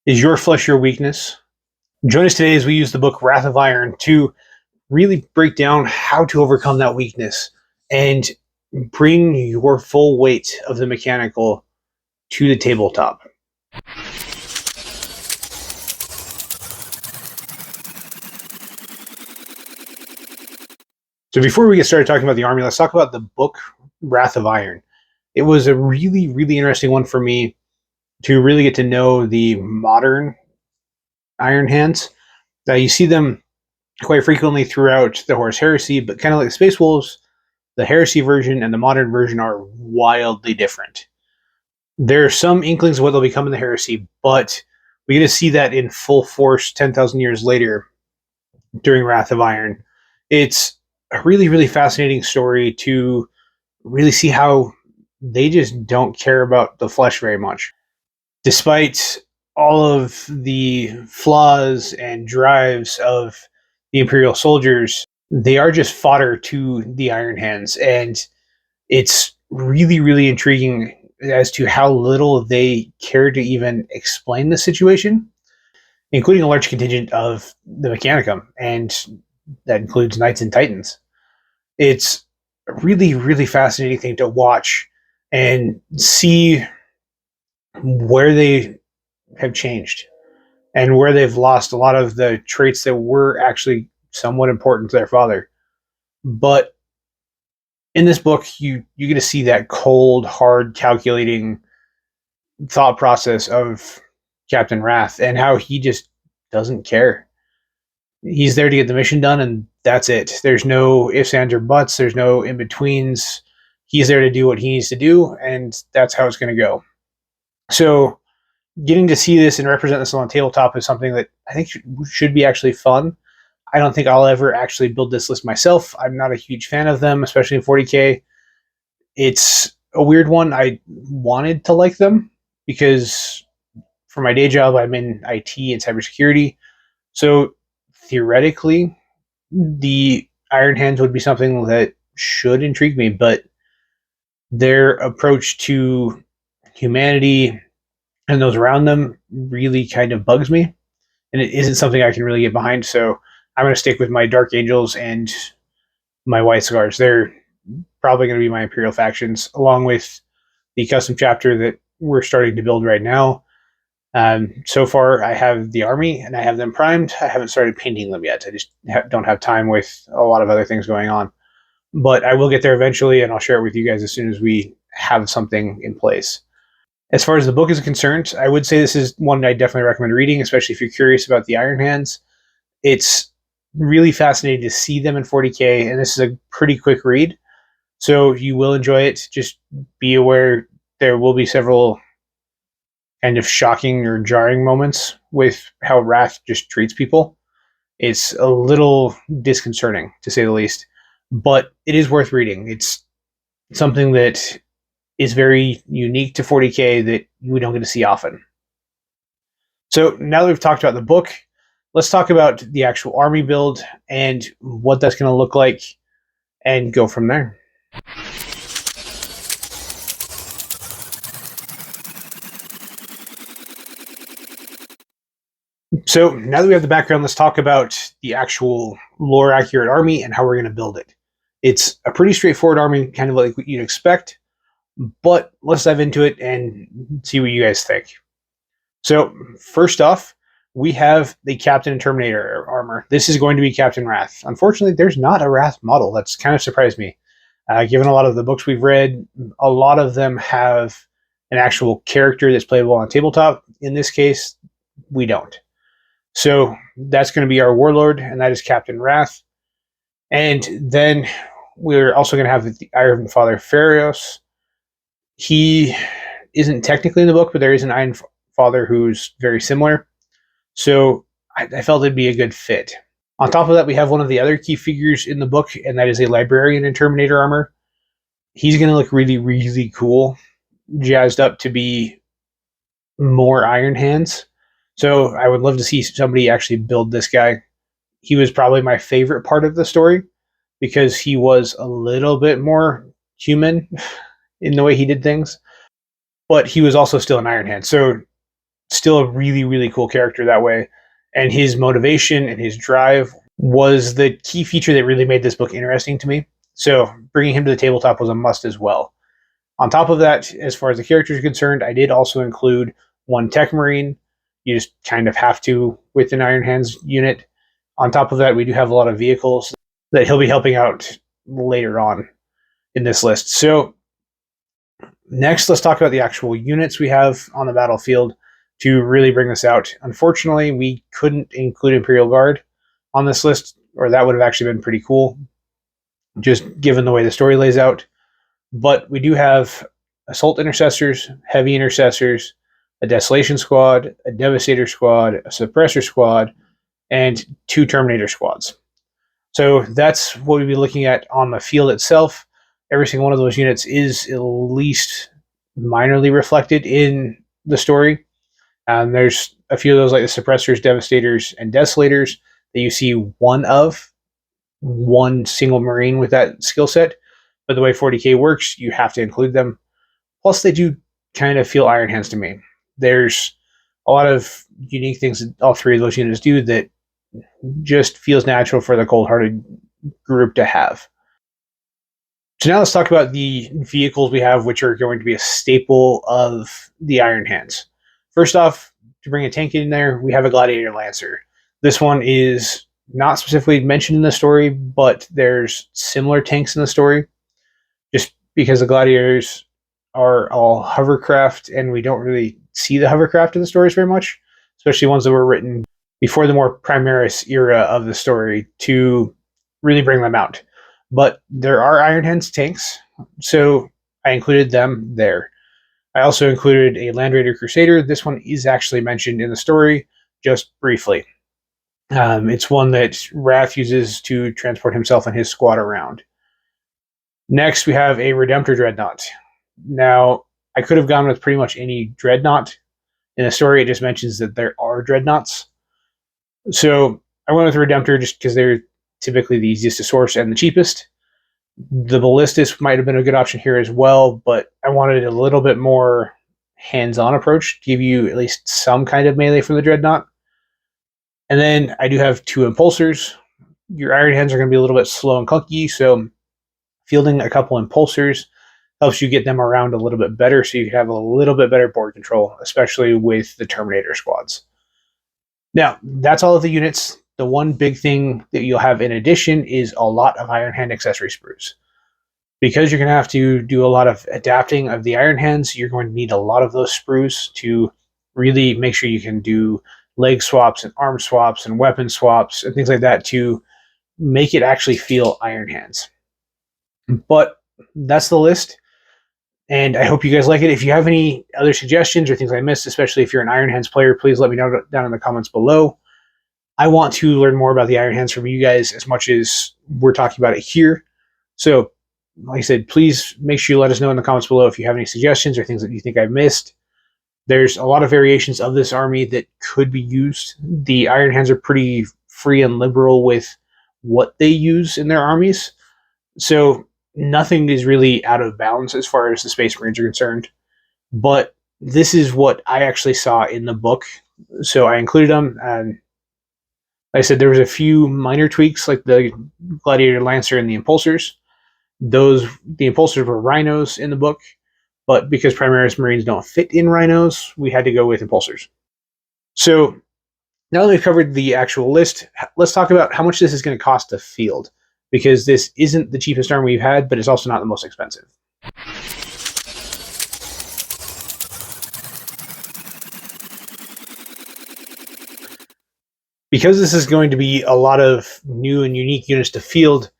Is your flesh your weakness? Join us today as we use the book Wrath of Iron to really break down how to overcome that weakness and bring your full weight of the mechanical to the tabletop. So before we get started talking about the army, let's talk about the book Wrath of Iron. It was a really, really interesting one for me to really get to know the modern Iron Hands. You see them quite frequently throughout the Horus Heresy, but kind of like the Space Wolves, the Heresy version and the modern version are wildly different. There are some inklings of what they'll become in the Heresy, but we get to see that in full force 10,000 years later during Wrath of Iron. It's a really, really fascinating story to really see how they just don't care about the flesh very much. Despite all of the flaws and drives of the Imperial soldiers, they are just fodder to the Iron Hands, and it's really, really intriguing as to how little they care to even explain the situation, including a large contingent of the Mechanicum, and that includes Knights and Titans. It's a really, really fascinating thing to watch and see where they have changed and where they've lost a lot of the traits that were actually somewhat important to their father. But in this book, you get to see that cold, hard, calculating thought process of Captain Wrath and how he just doesn't care. He's there to get the mission done, and that's it. There's no ifs, ands, or buts. There's no in-betweens. He's there to do what he needs to do, and that's how it's going to go. So getting to see this and represent this on tabletop is something that I think should be actually fun. I don't think I'll ever actually build this list myself. I'm not a huge fan of them, especially in 40k. It's a weird one. I wanted to like them because for my day job, I'm in IT and cybersecurity. So theoretically, the Iron Hands would be something that should intrigue me, but their approach to humanity and those around them really kind of bugs me, and it isn't something I can really get behind. So I'm going to stick with my Dark Angels and my White Scars. They're probably going to be my Imperial factions, along with the custom chapter that we're starting to build right now. So far, I have the army, and I have them primed. I haven't started painting them yet. I just don't have time with a lot of other things going on. But I will get there eventually, and I'll share it with you guys as soon as we have something in place. As far as the book is concerned, I would say this is one I definitely recommend reading, especially if you're curious about the Iron Hands. It's really fascinating to see them in 40k, and this is a pretty quick read, so you will enjoy it. Just be aware there will be several kind of shocking or jarring moments with how Wrath just treats people. It's a little disconcerting, to say the least, but it is worth reading. It's something that is very unique to 40k that we don't get to see often. So now that we've talked about the book, let's talk about the actual army build and what that's going to look like and go from there. So now that we have the background, let's talk about the actual lore accurate army and how we're going to build it. It's a pretty straightforward army, kind of like what you'd expect, but let's dive into it and see what you guys think. So first off, we have the Captain and Terminator armor. This is going to be Captain Wrath. Unfortunately, there's not a Wrath model. That's kind of surprised me. Given a lot of the books we've read, a lot of them have an actual character that's playable on tabletop. In this case, we don't. So that's going to be our warlord, and that is Captain Wrath. And then we're also going to have the Iron Father Ferrus. He isn't technically in the book, but there is an Iron Father who's very similar. So I felt it'd be a good fit. On top of that, we have one of the other key figures in the book, and that is a librarian in Terminator armor. He's going to look really, really cool, jazzed up to be more Iron Hands. So I would love to see somebody actually build this guy. He was probably my favorite part of the story because he was a little bit more human in the way he did things, but he was also still an Iron Hand. So still a really, really cool character that way. And his motivation and his drive was the key feature that really made this book interesting to me. So bringing him to the tabletop was a must as well. On top of that, as far as the characters are concerned, I did also include one Tech Marine. You just kind of have to with an Iron Hands unit. On top of that, we do have a lot of vehicles that he'll be helping out later on in this list. So next, let's talk about the actual units we have on the battlefield to really bring this out. Unfortunately, we couldn't include Imperial Guard on this list, or that would have actually been pretty cool, just given the way the story lays out. But we do have Assault Intercessors, Heavy Intercessors, a Desolation Squad, a Devastator Squad, a Suppressor Squad, and 2 Terminator Squads. So that's what we'd be looking at on the field itself. Every single one of those units is at least minorly reflected in the story. There's a few of those like the Suppressors, Devastators, and Desolators that you see one single Marine with that skill set. But the way 40k works, you have to include them. Plus, they do kind of feel Iron Hands to me. There's a lot of unique things that all 3 of those units do that just feels natural for the cold-hearted group to have. So now let's talk about the vehicles we have, which are going to be a staple of the Iron Hands. First off, to bring a tank in there, we have a Gladiator Lancer. This one is not specifically mentioned in the story, but there's similar tanks in the story, just because the Gladiators are all hovercraft, and we don't really see the hovercraft in the stories very much, especially ones that were written before the more Primaris era of the story to really bring them out. But there are Iron Hands tanks, so I included them there. I also included a Land Raider Crusader. This one is actually mentioned in the story, just briefly. It's one that Wrath uses to transport himself and his squad around. Next, we have a Redemptor Dreadnought. Now, I could have gone with pretty much any Dreadnought. In the story, it just mentions that there are Dreadnoughts. So I went with Redemptor just because they're typically the easiest to source and the cheapest. The Ballistus might have been a good option here as well, but I wanted a little bit more hands-on approach to give you at least some kind of melee from the Dreadnought. And then I do have 2 Impulsors. Your Iron Hands are going to be a little bit slow and clunky, so fielding a couple Impulsors helps you get them around a little bit better, so you can have a little bit better board control, especially with the Terminator squads. Now, that's all of the units. The one big thing that you'll have in addition is a lot of Iron Hand accessory sprues. Because you're going to have to do a lot of adapting of the Iron Hands, you're going to need a lot of those sprues to really make sure you can do leg swaps and arm swaps and weapon swaps and things like that to make it actually feel Iron Hands. But that's the list, and I hope you guys like it. If you have any other suggestions or things I missed, especially if you're an Iron Hands player, please let me know down in the comments below. I want to learn more about the Iron Hands from you guys as much as we're talking about it here. So, like I said, please make sure you let us know in the comments below if you have any suggestions or things that you think I've missed. There's a lot of variations of this army that could be used. The Iron Hands are pretty free and liberal with what they use in their armies. So nothing is really out of bounds as far as the Space Marines are concerned. But this is what I actually saw in the book. So I included them. And like I said, there was a few minor tweaks like the Gladiator Lancer and the Impulsors. The Impulsors were rhinos in the book. But because Primaris Marines don't fit in rhinos, we had to go with Impulsors. So now that we've covered the actual list, let's talk about how much this is going to cost to field. Because this isn't the cheapest army we've had, but it's also not the most expensive. Because this is going to be a lot of new and unique units to field,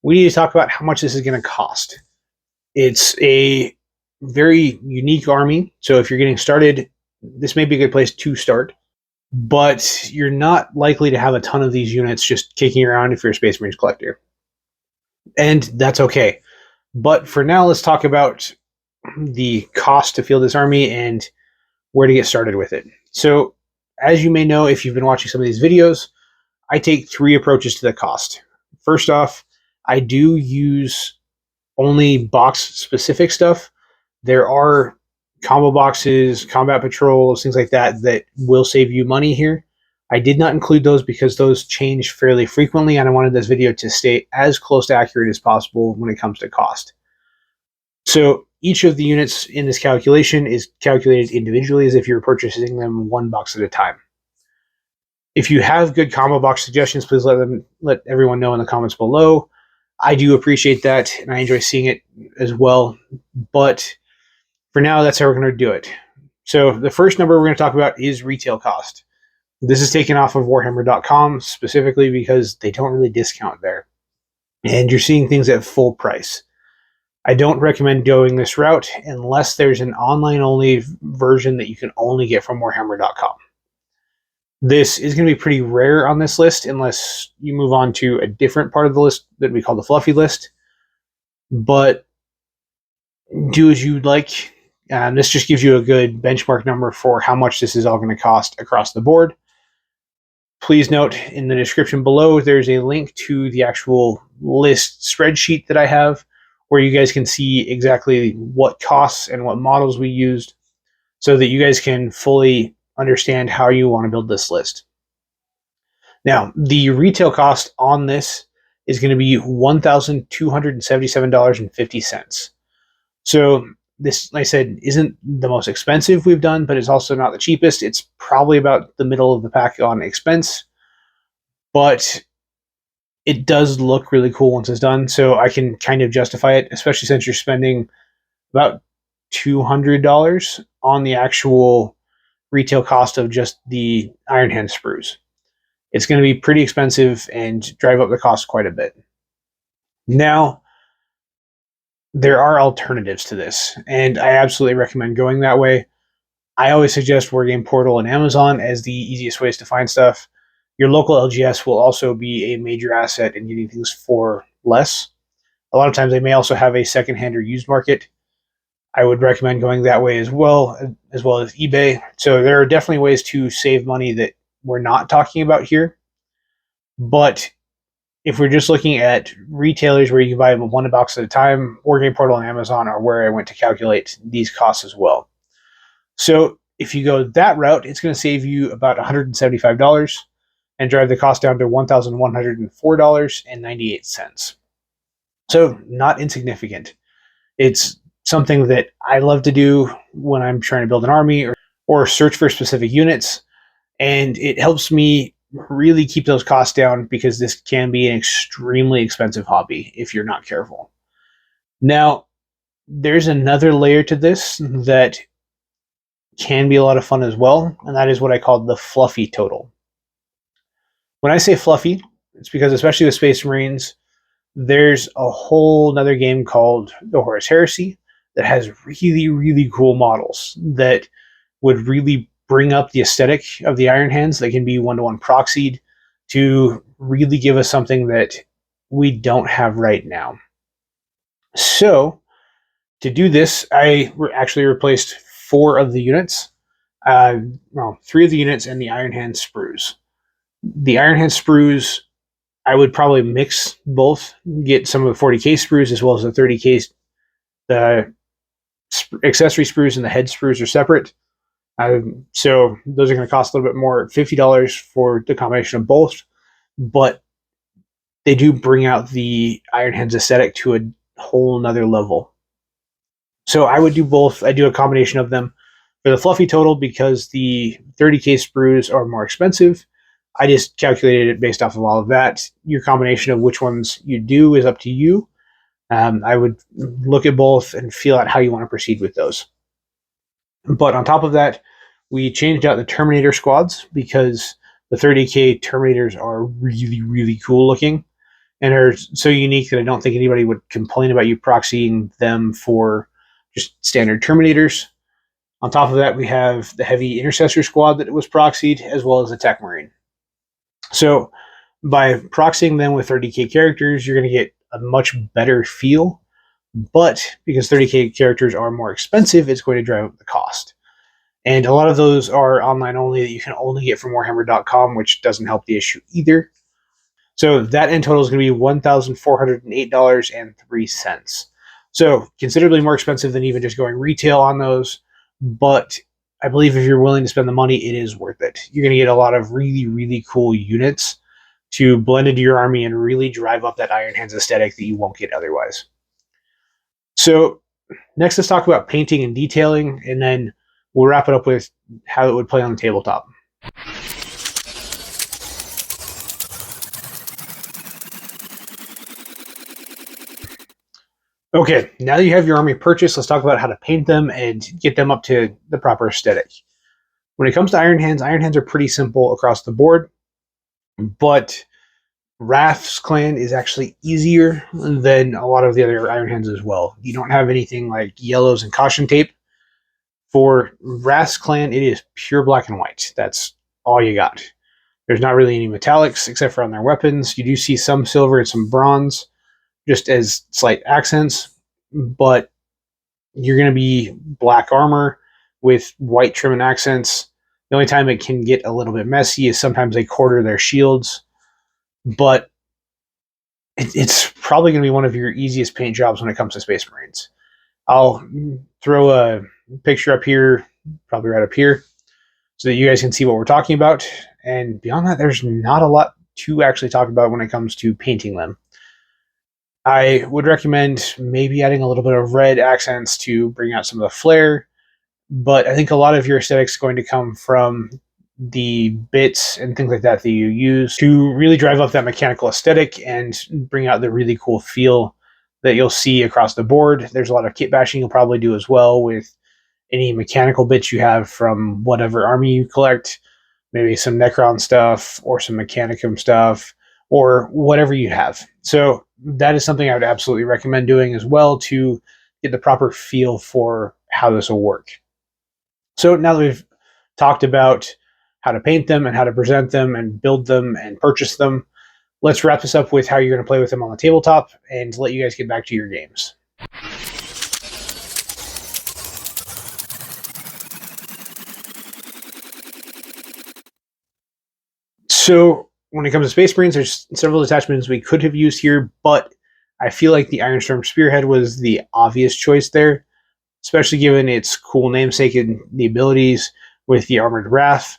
we need to talk about how much this is going to cost. It's a very unique army, so if you're getting started, this may be a good place to start. But you're not likely to have a ton of these units just kicking around if you're a Space Marines collector. And that's okay. But for now, let's talk about the cost to field this army and where to get started with it. So, as you may know, if you've been watching some of these videos, I take 3 approaches to the cost. First off, I do use only box-specific stuff. There are combo boxes, combat patrols, things like that that will save you money here. I did not include those because those change fairly frequently, and I wanted this video to stay as close to accurate as possible when it comes to cost. So each of the units in this calculation is calculated individually as if you're purchasing them one box at a time. If you have good combo box suggestions, please let everyone know in the comments below. I do appreciate that, and I enjoy seeing it as well. But for now, that's how we're going to do it. So the first number we're going to talk about is retail cost. This is taken off of Warhammer.com specifically because they don't really discount there. And you're seeing things at full price. I don't recommend going this route unless there's an online-only version that you can only get from Warhammer.com. This is going to be pretty rare on this list unless you move on to a different part of the list that we call the fluffy list. But do as you'd like. This just gives you a good benchmark number for how much this is all going to cost across the board. Please note in the description below, there's a link to the actual list spreadsheet that I have where you guys can see exactly what costs and what models we used so that you guys can fully understand how you want to build this list. Now, the retail cost on this is going to be $1,277.50. So this, like I said, isn't the most expensive we've done, but it's also not the cheapest. It's probably about the middle of the pack on expense, but it does look really cool once it's done. So I can kind of justify it, especially since you're spending about $200 on the actual retail cost of just the Iron Hand sprues. It's going to be pretty expensive and drive up the cost quite a bit. Now, there are alternatives to this, and I absolutely recommend going that way. I always suggest Wargame Portal and Amazon as the easiest ways to find stuff. Your local LGS will also be a major asset in getting things for less. A lot of times they may also have a secondhand or used market. I would recommend going that way as well as eBay. So there are definitely ways to save money that we're not talking about here. But if we're just looking at retailers where you can buy them one box at a time, Wargame Portal and Amazon are where I went to calculate these costs as well. So if you go that route, it's going to save you about $175 and drive the cost down to $1,104.98. So not insignificant. It's something that I love to do when I'm trying to build an army or search for specific units. And it helps me really keep those costs down because this can be an extremely expensive hobby if you're not careful. Now, there's another layer to this that can be a lot of fun as well, and that is what I call the fluffy total. When I say fluffy, it's because especially with Space Marines, there's a whole other game called the Horus Heresy that has really, really cool models that would really bring up the aesthetic of the Iron Hands that can be one-to-one proxied to really give us something that we don't have right now. So to do this, I actually replaced 4 of the units. 3 of the units and the Iron Hand sprues. The Iron Hand sprues, I would probably mix both, get some of the 40k sprues as well as the 30k. The accessory sprues and the head sprues are separate. So those are going to cost a little bit more, $50 for the combination of both, but they do bring out the Iron Hands aesthetic to a whole nother level. So I would do both. I do a combination of them. For the fluffy total, because the 30k sprues are more expensive, I just calculated it based off of all of that. Your combination of which ones you do is up to you. I would look at both and feel out how you want to proceed with those. But on top of that, we changed out the Terminator squads because the 30k Terminators are really, really cool looking and are so unique that I don't think anybody would complain about you proxying them for just standard Terminators. On top of that, we have the heavy Intercessor squad that was proxied, as well as the Tech Marine. So by proxying them with 30k characters, you're going to get a much better feel. But because 30k characters are more expensive, it's going to drive up the cost. And a lot of those are online only that you can only get from Warhammer.com, which doesn't help the issue either. So that end total is going to be $1,408.03. So considerably more expensive than even just going retail on those. but I believe if you're willing to spend the money, it is worth it. You're going to get a lot of really, really cool units to blend into your army and really drive up that Iron Hands aesthetic that you won't get otherwise. So next, let's talk about painting and detailing, and then we'll wrap it up with how it would play on the tabletop. Okay, now that you have your army purchased, let's talk about how to paint them and get them up to the proper aesthetic. When it comes to Iron Hands are pretty simple across the board, but Wrath's clan is actually easier than a lot of the other Iron Hands as well. You don't have anything like yellows and caution tape. For Wrath's clan, it is pure black and white. That's all you got. There's not really any metallics except for on their weapons. You do see some silver and some bronze just as slight accents, but you're going to be black armor with white trim and accents. The only time it can get a little bit messy is sometimes they quarter their shields, but it's probably going to be one of your easiest paint jobs when it comes to Space Marines. I'll throw a picture up here, probably right up here, so that you guys can see what we're talking about. And beyond that, there's not a lot to actually talk about when it comes to painting them. I would recommend maybe adding a little bit of red accents to bring out some of the flair, but I think a lot of your aesthetics is going to come from the bits and things like that you use to really drive up that mechanical aesthetic and bring out the really cool feel that you'll see across the board. There's a lot of kit bashing you'll probably do as well with any mechanical bits you have from whatever army you collect, maybe some Necron stuff or some Mechanicum stuff or whatever you have. So that is something I would absolutely recommend doing as well to get the proper feel for how this will work. So now that we've talked about how to paint them and how to present them and build them and purchase them, let's wrap this up with how you're going to play with them on the tabletop and let you guys get back to your games. So when it comes to Space Marines, there's several detachments we could have used here, but I feel like the Ironstorm Spearhead was the obvious choice there, especially given its cool namesake and the abilities with the Armored Wrath.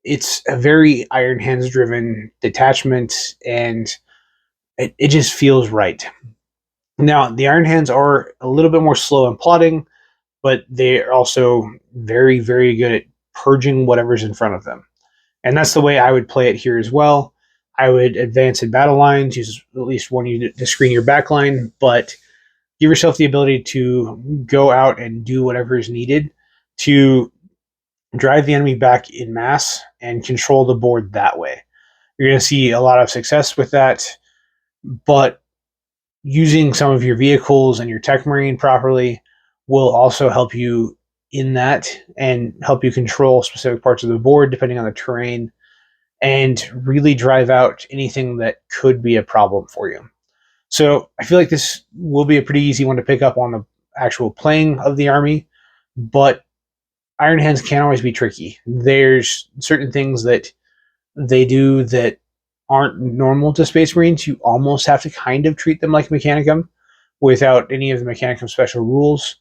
It's a very Iron Hands driven detachment, and it just feels right. Now, the Iron Hands are a little bit more slow in plotting, but they are also very, very good at purging whatever's in front of them. And that's the way I would play it here as well. I would advance in battle lines, use at least one unit to screen your back line, but give yourself the ability to go out and do whatever is needed to drive the enemy back in mass and control the board that way. You're going to see a lot of success with that, but using some of your vehicles and your tech marine properly will also help you in that and help you control specific parts of the board depending on the terrain and really drive out anything that could be a problem for you. So I feel like this will be a pretty easy one to pick up on the actual playing of the army, but Iron Hands can always be tricky. There's certain things that they do that aren't normal to Space Marines. You almost have to kind of treat them like Mechanicum without any of the Mechanicum special rules.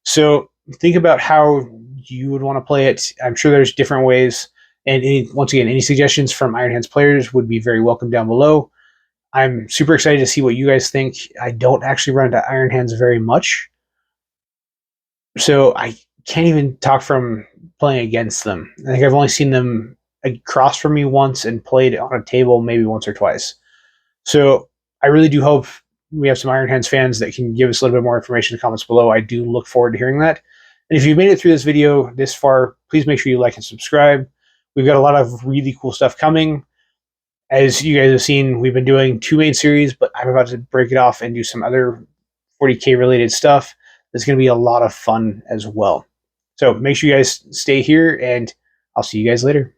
So think about how you would want to play it. I'm sure there's different ways. And once again, any suggestions from Iron Hands players would be very welcome down below. I'm super excited to see what you guys think. I don't actually run into Iron Hands very much, so I can't even talk from playing against them. I think I've only seen them across from me once and played on a table maybe once or twice. So I really do hope we have some Iron Hands fans that can give us a little bit more information in the comments below. I do look forward to hearing that. And if you made it through this video this far, please make sure you like and subscribe. We've got a lot of really cool stuff coming. As you guys have seen, we've been doing 2 main series, but I'm about to break it off and do some other 40k related stuff. It's going to be a lot of fun as well. So make sure you guys stay here, and I'll see you guys later.